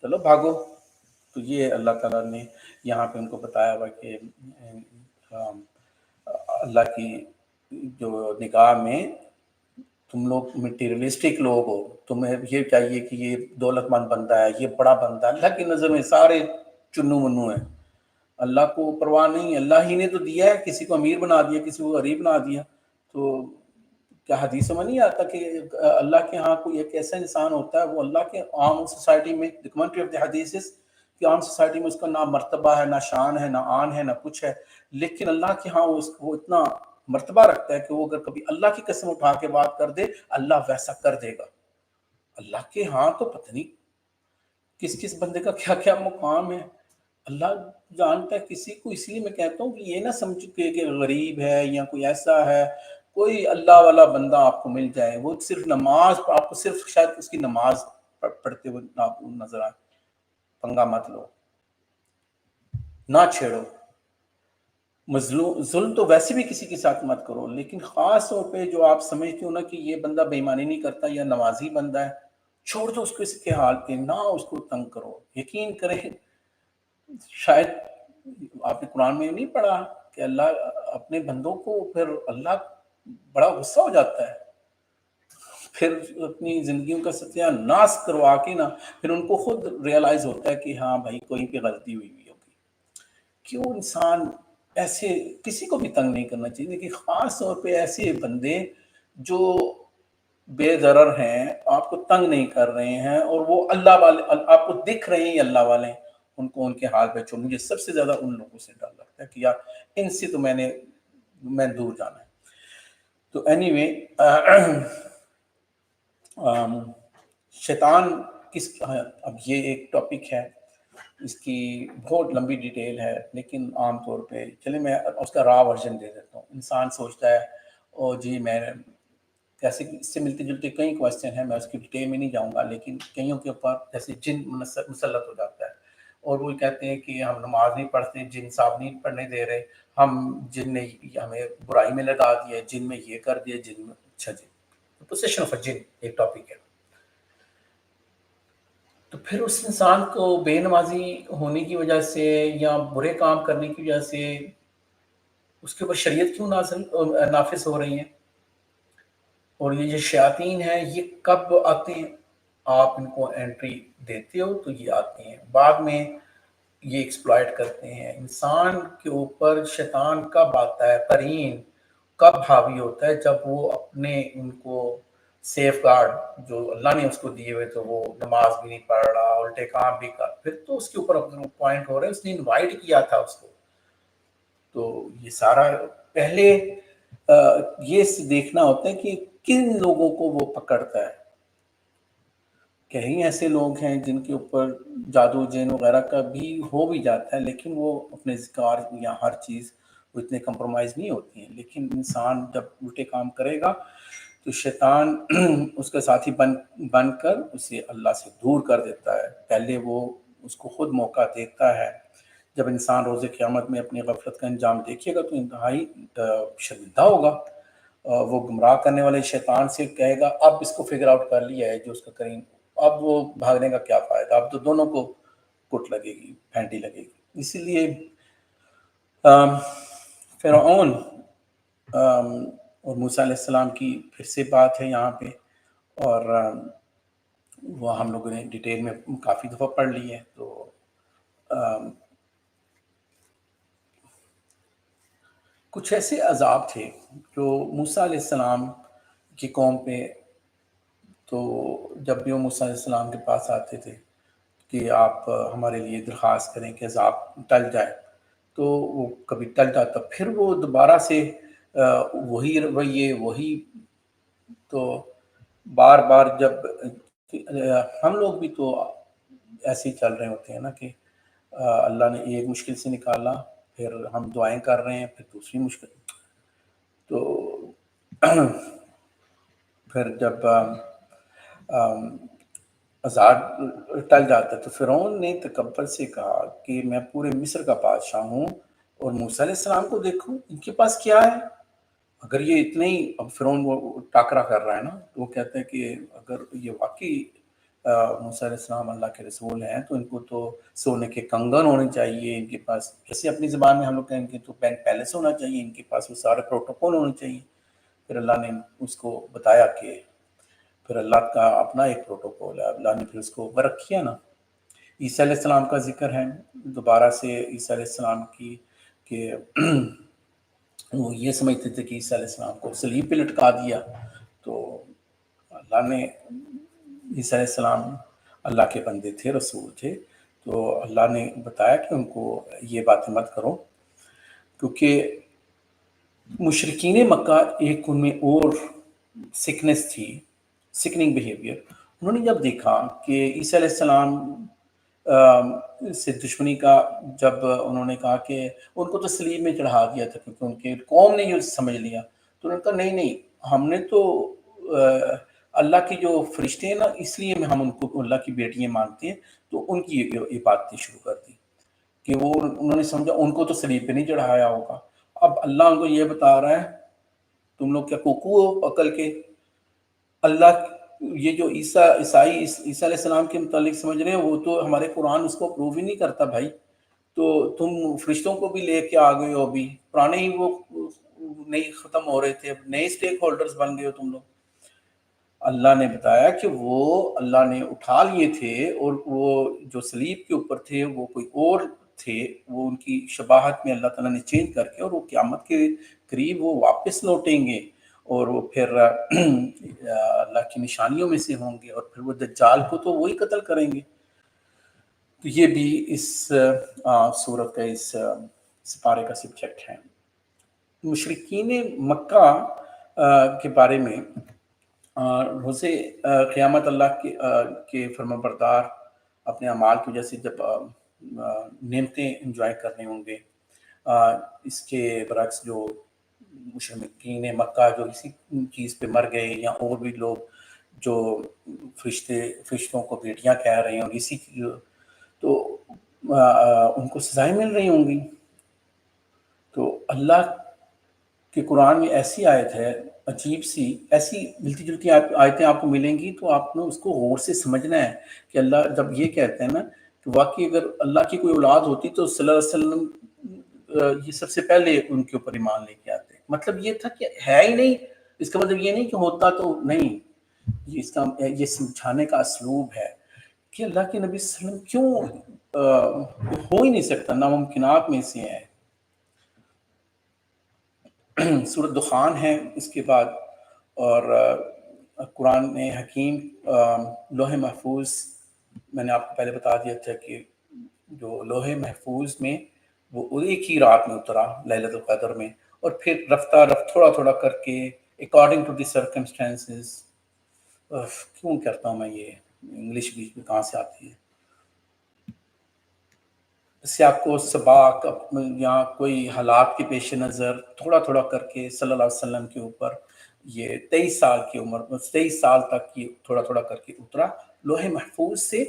چلو بھاگو۔ تو یہ اللہ تعالیٰ نے یہاں پہ ان کو بتایا ہوا کہ اللہ کی جو نگاہ میں تم لوگ مٹیریلسٹک لوگ ہو، تمہیں یہ چاہیے کہ یہ دولت مند بندہ ہے، یہ بڑا بندہ ہے، اللہ کی نظر میں سارے چنو منو ہیں، اللہ کو پرواہ نہیں، اللہ ہی نے تو دیا ہے، کسی کو امیر بنا دیا، کسی کو غریب بنا دیا۔ تو کیا حدیثوں میں نہیں آتا کہ اللہ کے ہاں کوئی ایک ایسا انسان ہوتا ہے، وہ اللہ کے عام سوسائٹی میں the commentary of the hadith is کہ عام سوسائٹی میں اس کا نہ مرتبہ ہے، نہ شان ہے، نہ آن ہے، نہ کچھ ہے، لیکن اللہ کے ہاں وہ اتنا مرتبہ رکھتا ہے کہ وہ اگر کبھی اللہ کی قسم اٹھا کے بات کر دے اللہ ویسا کر دے گا۔ اللہ کے ہاں تو پتہ نہیں کس کس بندے کا کیا کیا مقام ہے، اللہ جانتا ہے کسی کو۔ اس لیے میں کہتا ہوں کہ یہ نہ سمجھ کے کہ غریب ہے یا کوئی ایسا ہے، کوئی اللہ والا بندہ آپ کو مل جائے، وہ صرف نماز آپ کو صرف شاید اس کی نماز پڑھتے ہوئے آپ کو نظر آئے، پنگا مت لو، نہ چھیڑو، ظلم تو ویسے بھی کسی کے ساتھ مت کرو، لیکن خاص طور پہ جو آپ سمجھتے ہو نا کہ یہ بندہ بے ایمانی نہیں کرتا یا نمازی بندہ ہے، چھوڑ دو اس کو اس کے حال پہ، نہ اس کو تنگ کرو۔ یقین کریں شاید آپ نے قرآن میں نہیں پڑھا کہ اللہ اپنے بندوں کو پھر اللہ بڑا غصہ ہو جاتا ہے، پھر اپنی زندگیوں کا ستیہ ناش کروا کے نا پھر ان کو خود ریئلائز ہوتا ہے کہ ہاں بھائی کوئی پہ غلطی ہوئی ہوگی۔ کیوں انسان ایسے کسی کو بھی تنگ نہیں کرنا چاہیے، لیکن خاص طور پہ ایسے بندے جو بے ضرر ہیں، آپ کو تنگ نہیں کر رہے ہیں اور وہ اللہ والے آپ کو دکھ رہے ہیں اللہ والے، ان کو ان کے حال پہ چھوڑ۔ مجھے سب سے زیادہ ان لوگوں سے ڈر لگتا ہے کہ یار ان سے تو میں دور جانا ہے۔ تو اینی وے شیطان اب یہ ایک ٹاپک ہے، اس کی بہت لمبی ڈیٹیل ہے، لیکن عام طور پہ چلے میں اس کا را ورژن دے دیتا ہوں۔ انسان سوچتا ہے او جی میں جیسے کہ اس سے ملتے جلتے کئی کویسچن ہیں، میں اس کی ڈیٹیل میں نہیں جاؤں گا، لیکن کئیوں کے اوپر جیسے جن مسلط ہو جاتا ہے اور وہ کہتے ہیں کہ ہم نماز نہیں پڑھتے، جن صاحب نہیں پڑھنے دے رہے، ہم جن نے ہمیں برائی میں لگا دیا، جن میں یہ کر دیا، جن میں اچھا جی پوزیشن آف جن ایک ٹاپک ہے۔ تو پھر اس انسان کو بے نمازی ہونے کی وجہ سے یا برے کام کرنے کی وجہ سے اس کے اوپر شریعت کیوں نافذ ہو رہی ہیں؟ اور یہ جو شیاطین ہیں یہ کب آتے ہیں؟ آپ ان کو انٹری دیتے ہو تو یہ آتے ہیں، بعد میں یہ ایکسپلائٹ کرتے ہیں۔ انسان کے اوپر شیطان کب آتا ہے، قرین کب حاوی ہوتا ہے؟ جب وہ اپنے ان کو سیف گارڈ جو اللہ نے اس کو دیے ہوئے تو وہ نماز بھی نہیں پڑھ رہا، الٹے کام بھی کر، پھر تو اس کے اوپر اپنا پوائنٹ ہو رہا ہے، اس نے انوائٹ کیا تھا اس کو۔ تو یہ سارا پہلے یہ دیکھنا ہوتا ہے کہ کن لوگوں کو وہ پکڑتا ہے۔ کہیں ایسے لوگ ہیں جن کے اوپر جادو جین وغیرہ کا بھی ہو بھی جاتا ہے، لیکن وہ اپنے ذکار یا ہر چیز وہ اتنے کمپرومائز نہیں ہوتی ہیں، لیکن انسان جب الٹے کام کرے گا تو شیطان اس کا ساتھی بن کر اسے اللہ سے دور کر دیتا ہے۔ پہلے وہ اس کو خود موقع دیتا ہے۔ جب انسان روز قیامت میں اپنی غفلت کا انجام دیکھے گا تو انتہائی شرمندہ ہوگا، وہ گمراہ کرنے والے شیطان سے کہے گا اب اس کو فگر آؤٹ کر لیا ہے جو اس کا کریم، اب وہ بھاگنے کا کیا فائدہ، اب تو دونوں کو کٹ لگے گی، پھینٹی لگے گی۔ اسی لیے فرعون اور موسیٰ علیہ السلام کی پھر سے بات ہے یہاں پہ، اور وہ ہم لوگوں نے ڈیٹیل میں کافی دفعہ پڑھ لی ہے۔ تو کچھ ایسے عذاب تھے جو موسیٰ علیہ السلام کی قوم پہ، تو جب بھی وہ موسیٰ علیہ السلام کے پاس آتے تھے کہ آپ ہمارے لیے درخواست کریں کہ عذاب ٹل جائے، تو وہ کبھی ٹل جاتا، پھر وہ دوبارہ سے وہی رویے، وہی، تو بار بار جب ہم لوگ بھی تو ایسے ہی چل رہے ہوتے ہیں نا کہ اللہ نے ایک مشکل سے نکالا، پھر ہم دعائیں کر رہے ہیں، پھر دوسری مشکل، تو پھر جب عذاب ٹل جاتا ہے تو فرعون نے تکبر سے کہا کہ میں پورے مصر کا بادشاہ ہوں اور موسیٰ علیہ السلام کو دیکھوں ان کے پاس کیا ہے۔ اگر یہ اتنے ہی، اب فرعون وہ ٹاکرا کر رہا ہے نا، تو وہ کہتا ہے کہ اگر یہ واقعی موسیٰ علیہ السلام اللہ کے رسول ہیں تو ان کو تو سونے کے کنگن ہونے چاہیے، ان کے پاس، جیسے اپنی زبان میں ہم لوگ کہیں گے تو بینک پیلس ہونا چاہیے، ان کے پاس وہ سارے پروٹوکول ہونے چاہیے۔ پھر اللہ نے اس کو بتایا کہ پھر اللہ کا اپنا ایک پروٹوکول ہے، اللہ نے پھر اس کو برک کیا نا۔ عیسیٰ علیہ السلام کا ذکر ہے دوبارہ سے، عیسیٰ علیہ السلام کی کہ وہ یہ سمجھتے تھے کہ عیسیٰ علیہ السلام کو صلیب پہ لٹکا دیا، تو اللہ نے، عیسیٰ علیہ السلام اللہ کے بندے تھے، رسول تھے، تو اللہ نے بتایا کہ ان کو یہ باتیں مت کرو، کیونکہ مشرکین مکہ ایک ان میں اور سکنس تھی، سکننگ بیہیویئر۔ انہوں نے جب دیکھا کہ عیسیٰ علیہ السلام سے دشمنی کا، جب انہوں نے کہا کہ ان کو تو صلیب میں چڑھا دیا تھا کیونکہ ان کے قوم نے یہ سمجھ لیا، تو انہوں نے کہا نہیں نہیں، ہم نے تو اللہ کی جو فرشتے ہیں نا، اس لیے ہم ان کو اللہ کی بیٹیاں مانتے ہیں، تو ان کی یہ باتیں شروع کر دی کہ وہ، انہوں نے سمجھا ان کو تو صلیب پہ نہیں چڑھایا ہوگا۔ اب اللہ ان کو یہ بتا رہا ہے تم لوگ کیا کوکو ہو عقل کے؟ اللہ یہ جو عیسیٰ عیسیٰ علیہ السلام کے متعلق سمجھ رہے ہیں، وہ تو ہمارے قرآن اس کو اپروو ہی نہیں کرتا بھائی، تو تم فرشتوں کو بھی لے کے آ گئے ہو، ابھی پرانے ہی وہ نہیں ختم ہو رہے تھے، اب نئے اسٹیک ہولڈرز بن گئے ہو تم لوگ۔ اللہ نے بتایا کہ وہ اللہ نے اٹھا لیے تھے، اور وہ جو صلیب کے اوپر تھے وہ کوئی اور تھے، وہ ان کی شباہت میں اللہ تعالیٰ نے چینج کر کے، اور وہ قیامت کے قریب وہ واپس لوٹیں گے، اور وہ پھر اللہ کی نشانیوں میں سے ہوں گے، اور پھر وہ دجال کو تو وہی قتل کریں گے۔ تو یہ بھی اس سورت کا، اس سپارے کا سبجیکٹ ہے۔ مشرکین مکہ کے بارے میں، روز قیامت اللہ کے فرما بردار اپنے اعمال کی وجہ سے جب نعمتیں انجوائے کرنے ہوں گے، اس کے برعکس جو مشرکین مکہ جو اسی چیز پہ مر گئے، یا اور بھی لوگ جو فرشتوں کو بیٹیاں کہہ رہے ہیں، اور اسی تو ان کو سزائیں مل رہی ہوں گی۔ تو اللہ کہ قرآن میں ایسی آیت ہے عجیب سی، ایسی ملتی جلتی آیتیں آپ کو ملیں گی، تو آپ نے اس کو غور سے سمجھنا ہے کہ اللہ جب یہ کہتے ہیں نا کہ واقعی اگر اللہ کی کوئی اولاد ہوتی تو صلی اللہ علیہ وسلم یہ سب سے پہلے ان کے اوپر ایمان لے کے آتے، مطلب یہ تھا کہ ہے ہی نہیں، اس کا مطلب یہ نہیں کہ ہوتا تو نہیں، یہ اس کا یہ سمجھانے کا اسلوب ہے کہ اللہ کے نبی صلی اللہ علیہ وسلم کیوں ہو ہی نہیں سکتا، ناممکنات میں سے ہے۔ سورۃ دخان ہے اس کے بعد، اور قرآن میں حکیم لوح محفوظ، میں نے آپ کو پہلے بتا دیا تھا کہ جو لوح محفوظ میں وہ ایک ہی رات میں اترا لیلۃ القدر میں، اور پھر رفتہ تھوڑا تھوڑا کر کے اکارڈنگ ٹو دی سرکمسٹانسز، کیوں کرتا ہوں میں یہ انگلش بیچ میں کہاں سے آتی ہے، سیاق و سباق یا کوئی حالات کے پیش نظر تھوڑا تھوڑا کر کے صلی اللہ علیہ وسلم کے اوپر یہ 23 سال کی عمر، 23 سال تک یہ تھوڑا تھوڑا کر کے اترا لوح محفوظ سے،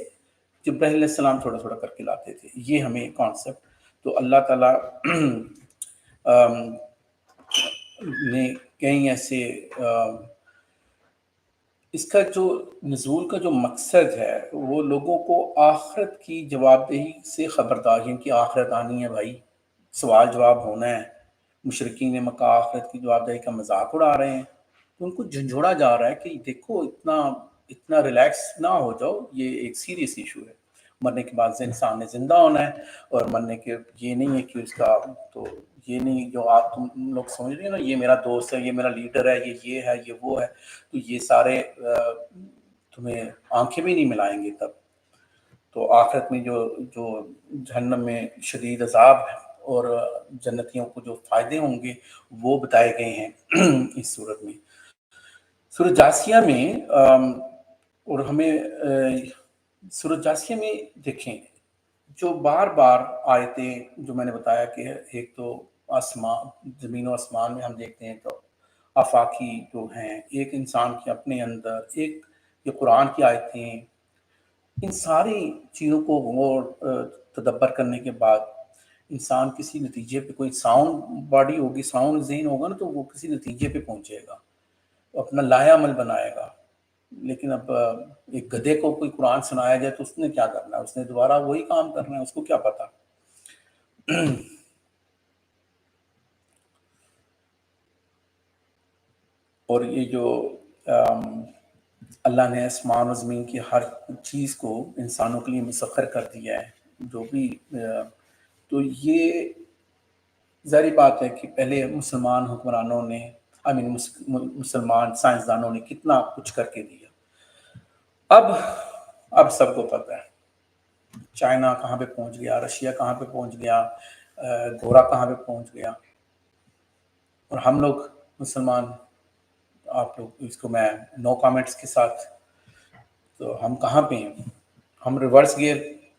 جبرائیل علیہ السلام تھوڑا تھوڑا کر کے لاتے تھے، یہ ہمیں کانسیپٹ۔ تو اللہ تعالیٰ نے کئی ایسے اس کا جو نزول کا جو مقصد ہے وہ لوگوں کو آخرت کی جواب دہی سے خبردار، جن کی آخرت آنی ہے بھائی، سوال جواب ہونا ہے۔ مشرکین مکہ آخرت کی جواب دہی کا مذاق اڑا رہے ہیں، تو ان کو جھنجھوڑا جا رہا ہے کہ دیکھو اتنا ریلیکس نہ ہو جاؤ، یہ ایک سیریس ایشو ہے۔ مرنے کے بعد انسان نے زندہ ہونا ہے، اور مرنے کے یہ نہیں ہے کہ اس کا تو یہ نہیں جو آپ تم لوگ سمجھ رہے ہیں نا، یہ میرا دوست ہے، یہ میرا لیڈر ہے، یہ ہے، یہ وہ ہے، تو یہ سارے تمہیں آنکھیں بھی نہیں ملائیں گے تب۔ تو آخرت میں جو جہنم میں شدید عذاب ہے اور جنتیوں کو جو فائدے ہوں گے وہ بتائے گئے ہیں اس صورت میں۔ سورۃ جاثیہ میں اور ہمیں سورۃ جاثیہ میں دیکھیں جو بار بار آیتیں جو میں نے بتایا کہ ایک تو زمین و آسمان میں ہم دیکھتے ہیں تو آفاقی جو ہیں، ایک انسان کے اپنے اندر، ایک یہ قرآن کی آیتیں، ان ساری چیزوں کو غور تدبر کرنے کے بعد انسان کسی نتیجے پہ، کوئی ساؤنڈ باڈی ہوگی، ساؤنڈ ذہن ہوگا نا، تو وہ کسی نتیجے پہ پہنچے گا، اپنا لایا عمل بنائے گا۔ لیکن اب ایک گدھے کو کوئی قرآن سنایا جائے تو اس نے کیا کرنا ہے؟ اس نے دوبارہ وہی کام کرنا ہے، اس کو کیا پتا۔ اور یہ جو اللہ نے آسمان و زمین کی ہر چیز کو انسانوں کے لیے مسخر کر دیا ہے، جو بھی تو یہ ظاہری بات ہے کہ پہلے مسلمان حکمرانوں نے مسلمان سائنسدانوں نے کتنا کچھ کر کے دیا۔ اب سب کو پتہ ہے چائنا کہاں پہ پہنچ گیا، رشیا کہاں پہ پہنچ گیا، گورا کہاں پہ پہنچ گیا، اور ہم لوگ مسلمان، آپ لوگ اس کو میں نو کامنٹس کے ساتھ، تو ہم کہاں پہ ہیں؟ ہم ریورس گیئر،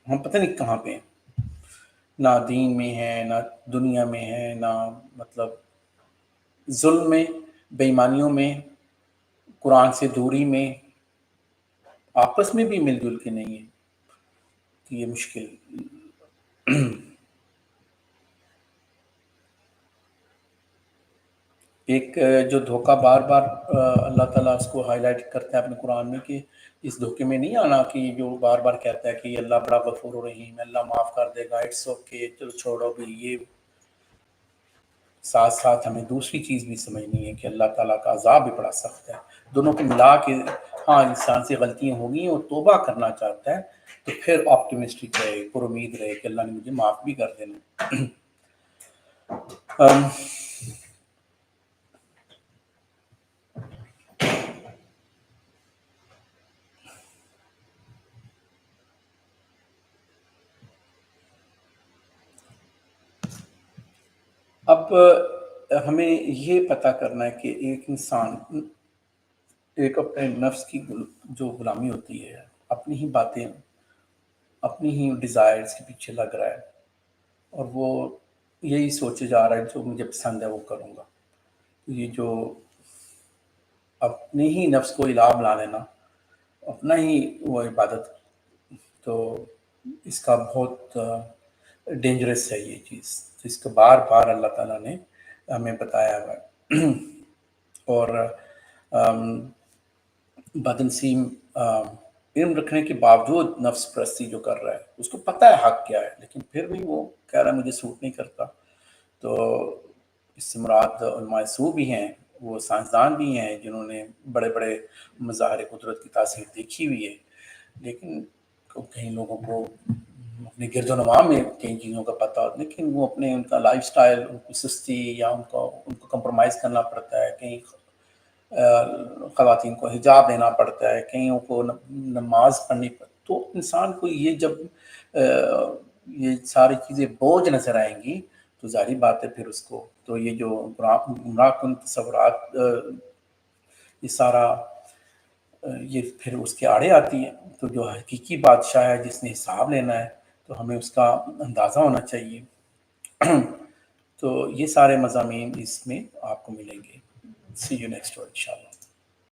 ہم پتہ نہیں کہاں پہ ہیں، نہ دین میں ہے، نہ دنیا میں ہے، نہ مطلب ظلم میں، بے ایمانیوں میں، قرآن سے دوری میں، آپس میں بھی مل جل کے نہیں ہے، تو یہ مشکل۔ ایک جو دھوکہ بار بار اللہ تعالیٰ اس کو ہائی لائٹ کرتا ہے اپنے قرآن میں کہ اس دھوکے میں نہیں آنا، کہ جو بار بار کہتا ہے کہ اللہ بڑا غفور و رحیم ہے، اللہ معاف کر دے گا، اٹس اوکے، چلو چھوڑو بھی۔ یہ ساتھ ساتھ ہمیں دوسری چیز بھی سمجھنی ہے کہ اللہ تعالیٰ کا عذاب بھی بڑا سخت ہے۔ دونوں کو ملا کے ہاں انسان سے غلطیاں ہوگی اور توبہ کرنا چاہتا ہے تو پھر آپٹیمسٹک رہے، پر امید رہے کہ اللہ نے مجھے معاف بھی کر دینا۔ اب ہمیں یہ پتہ کرنا ہے کہ ایک انسان ایک اپنے نفس کی جو غلامی ہوتی ہے، اپنی ہی باتیں، اپنی ہی ڈیزائرز کے پیچھے لگ رہا ہے، اور وہ یہی سوچے جا رہا ہے جو مجھے پسند ہے وہ کروں گا۔ یہ جو اپنے ہی نفس کو الہام لا لینا، اپنا ہی وہ عبادت، تو اس کا بہت ڈینجرس ہے یہ چیز، جس کو بار بار اللہ تعالیٰ نے ہمیں بتایا ہوا ہے۔ اور بدنسیم علم رکھنے کے باوجود نفس پرستی جو کر رہا ہے، اس کو پتہ ہے حق کیا ہے، لیکن پھر بھی وہ کہہ رہا ہے مجھے سوٹ نہیں کرتا۔ تو اس سے مراد علماء سو بھی ہیں، وہ سائنسدان بھی ہیں جنہوں نے بڑے بڑے مظاہر قدرت کی تاثیر دیکھی ہوئی ہے، لیکن کئی لوگوں کو اپنے گرد و نواح میں کئی چیزوں کا پتہ ہوتا ہے، لیکن وہ اپنے ان کا لائف سٹائل، ان کی سستی یا ان کو کمپرومائز کرنا پڑتا ہے، کہیں خواتین کو حجاب دینا پڑتا ہے، کئیوں کو نماز پڑھنی پڑتی، تو انسان کو یہ جب یہ ساری چیزیں بوجھ نظر آئیں گی تو ظاہری بات ہے پھر اس کو تو یہ جو گمراہ کن تصورات، یہ سارا یہ پھر اس کے آڑے آتی ہے۔ تو جو حقیقی بادشاہ ہے جس نے حساب لینا ہے تو ہمیں اس کا اندازہ ہونا چاہیے۔ تو یہ سارے مضامین اس میں آپ کو ملیں گے۔ See you next time انشاءاللہ۔